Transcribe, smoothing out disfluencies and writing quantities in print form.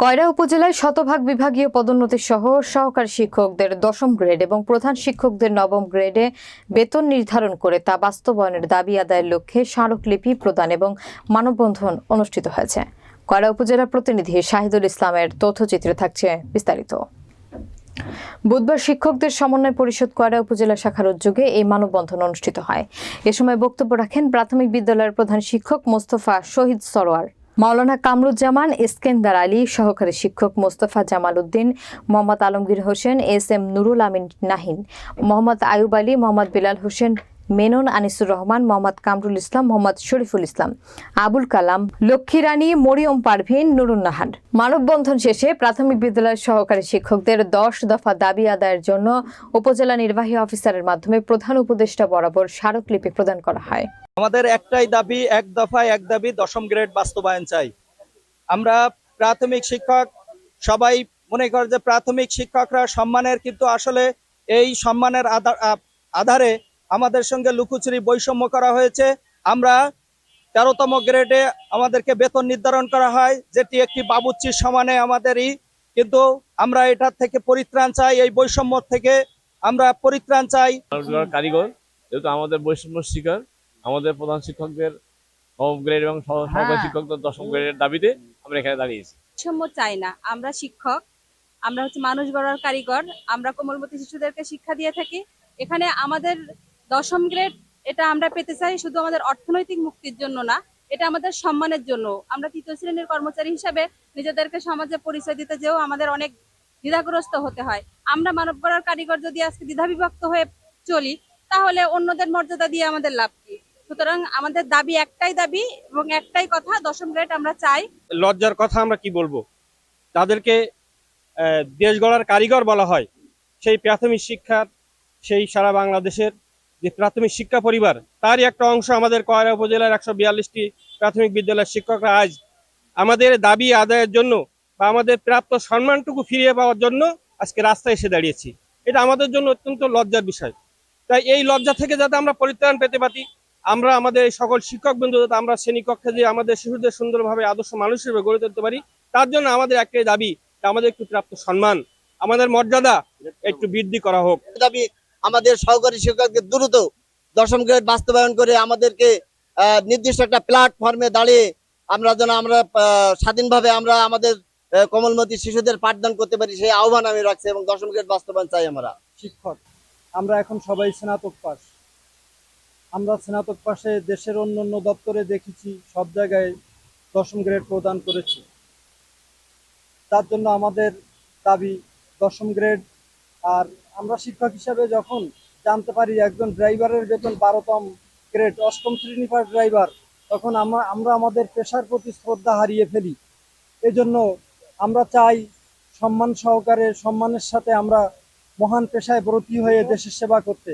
কয়রা উপজেলায় শতভাগ বিভাগীয় পদোন্নতি সহ সহকারী শিক্ষকদের ১০ম গ্রেড এবং প্রধান শিক্ষকদের ৯ম গ্রেডে বেতন নির্ধারণ করে তা বাস্তবায়নের দাবি আদায়ের লক্ষ্যে স্মারকলিপি প্রদান এবং মানববন্ধন অনুষ্ঠিত হয়েছে। কয়রা উপজেলার প্রতিনিধি শাহিদুল ইসলামের তথ্যচিত্রে থাকছে বিস্তারিত। বুধবার শিক্ষকদের সমন্বয় পরিষদ কয়রা উপজেলা শাখার উদ্যোগে এই মানববন্ধন অনুষ্ঠিত হয়। এ সময় বক্তব্য রাখেন প্রাথমিক বিদ্যালয়ের প্রধান শিক্ষক মোস্তফা শহীদ সরোয়ার, মাওলানা কামরুজ্জামান ইস্কেন্দার আলী, সহকারী শিক্ষক মোস্তফা জামাল উদ্দিন, মোহাম্মদ আলমগীর হোসেন, এস.এম. নুরুল আমিন নাহিন, মোহাম্মদ আয়ুব আলী, মোহাম্মদ বিলাল হোসেন মেনন, আনিসুর রহমান, মোহাম্মদ কামরুল ইসলাম, মোহাম্মদ শরীফুল ইসলাম, আবুল কালাম, লক্ষ্মীরানী, মরিয়ম পারভিন, নুরুন নাহার। মানববন্ধন শেষে প্রাথমিক বিদ্যালয়ের সহকারী শিক্ষকদের ১০ দফা দাবি আদায়ের জন্য উপজেলা নির্বাহী অফিসারের মাধ্যমে প্রধান উপদেষ্টা বরাবর স্মারকলিপি প্রদান করা হয়। আমাদের একটাই দাবি, এক দফায় এক দাবি, ১০ম গ্রেড বাস্তবায়ন চাই। আমরা প্রাথমিক শিক্ষক সবাই মনে করে যে প্রাথমিক শিক্ষকরা সম্মানের, কিন্তু আসলে এই সম্মানের আধারে আমাদের সঙ্গে লুকোচুরি বৈষম্য করা হয়েছে। আমরা ১৩তম গ্রেডে আমাদেরকে বেতন নির্ধারণ করা হয়, যেটি একটি বাবুর্চির সমানে আমাদেরই, কিন্তু আমরা এটা থেকে পরিত্রাণ চাই। এই বৈষম্য থেকে আমরা পরিত্রাণ চাই। কারিগর যেহেতু আমাদের বৈষম্য শিকার, আমাদের প্রধান শিক্ষকদের ৯ম গ্রেড এবং সহকারী শিক্ষকদের ১০ম গ্রেডের দাবিতে আমরা এখানে দাঁড়িয়েছি। বৈষম্য চাই না। আমরা শিক্ষক, আমরা হচ্ছে মানুষ গড়ার কারিগর। আমরা কোমলমতি শিশুদেরকে শিক্ষা দিয়ে থাকি। এখানে আমাদের ১০ম গ্রেড এটা আমরা পেতে চাই শুধু আমাদের অর্থনৈতিক মুক্তির জন্য না, এটা আমাদের সম্মানের জন্য। আমরা ৩য় শ্রেণীর কর্মচারী হিসাবে নিজেদেরকে সমাজে পরিচয় দিতে যেও আমাদের অনেক দ্বিধাগ্রস্ত হতে হয়। আমরা মানব গড়ার কারিগর যদি আজকে দ্বিধাবিভক্ত হয়ে চলি, তাহলে অন্যদের মর্যাদা দিয়ে আমাদের লাভ কি? সুতরাং আমাদের দাবি একটাই দাবি এবং একটাই কথা, ১০ম গ্রেড আমরা চাই। লজ্জার কথা আমরা কি বলবো, তাদেরকে দেশ গড়ার কারিগর বলা হয়। সেই প্রাথমিক শিক্ষার, সেই সারা বাংলাদেশের যে প্রাথমিক শিক্ষা পরিবার, তারই একটা অংশ আমাদের কয়রা উপজেলার ১৪২টি প্রাথমিক বিদ্যালয়ের শিক্ষকরা আজ আমাদের দাবি আদায়ের জন্য বা আমাদের প্রাপ্ত সম্মানটুকু ফিরিয়ে পাওয়ার জন্য আজকে রাস্তায় এসে দাঁড়িয়েছি। এটা আমাদের জন্য অত্যন্ত লজ্জার বিষয়। তাই এই লজ্জা থেকে যাতে আমরা পরিত্রাণ পেতে পারি, আমরা আমাদের এই সকল শিক্ষকবৃন্দ যাতে আমরা শ্রেণীকক্ষে যে আমাদের শিশুদের সুন্দরভাবে আদর্শ মানুষ হিসেবে গড়ে তুলতে পারি, তার জন্য আমাদের একটাই দাবি, আমাদের একটু প্রাপ্ত সম্মান, আমাদের মর্যাদা একটু বৃদ্ধি করা হোক। দাবি আমাদের সহকারী শিক্ষকদের দ্রুত ১০ম গ্রেড বাস্তবায়ন করে আমাদেরকে নির্দিষ্ট একটা প্ল্যাটফর্মে দাঁড়িয়ে আমরা যেন স্বাধীনভাবে আমরা আমাদের কোমলমতি শিশুদের পাঠদান করতে পারি, সেই আহ্বান আমি রাখছি এবং ১০ম গ্রেড বাস্তবায়ন চাই। আমরা শিক্ষক, আমরা এখন সবাই স্নাতক পাস। আমরা স্নাতক পাশে দেশের অন্যান্য দপ্তরে দেখেছি সব জায়গায় ১০ম গ্রেড প্রদান করেছি। তার জন্য আমাদের দাবি ১০ম গ্রেড। আর আমরা শিক্ষক হিসাবে যখন জানতে পারি একজন ড্রাইভারের বেতন ১২তম গ্রেড, ৮ম শ্রেণী পাস ড্রাইভার, তখন আমরা আমাদের পেশার প্রতি শ্রদ্ধা হারিয়ে ফেলি। এজন্য আমরা চাই সম্মান সহকারে, সম্মানের সাথে আমরা মহান পেশায় ব্রতী হয়ে দেশের সেবা করতে।